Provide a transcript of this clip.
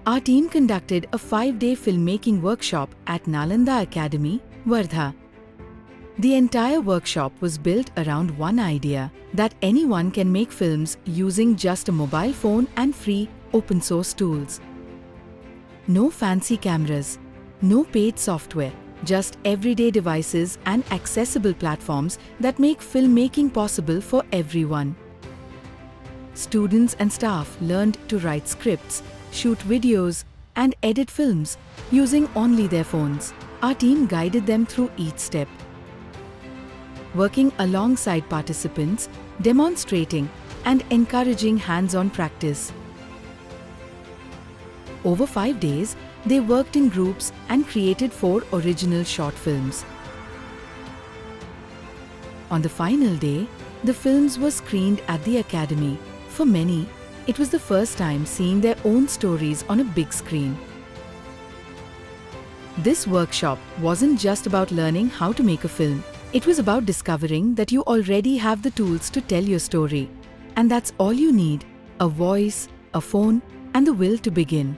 Our team conducted a 5-day filmmaking workshop at Nalanda Academy, Wardha. The entire workshop was built around one idea, that anyone can make films using just a mobile phone and free, open-source tools. No fancy cameras, no paid software, just everyday devices and accessible platforms that make filmmaking possible for everyone. Students and staff learned to write scripts, shoot videos, and edit films using only their phones. Our team guided them through each step, working alongside participants, demonstrating and encouraging hands-on practice. Over 5 days, they worked in groups and created 4 original short films. On the final day, the films were screened at the Academy. For many, it was the first time seeing their own stories on a big screen. This workshop wasn't just about learning how to make a film. It was about discovering that you already have the tools to tell your story. And that's all you need: a voice, a phone, and the will to begin.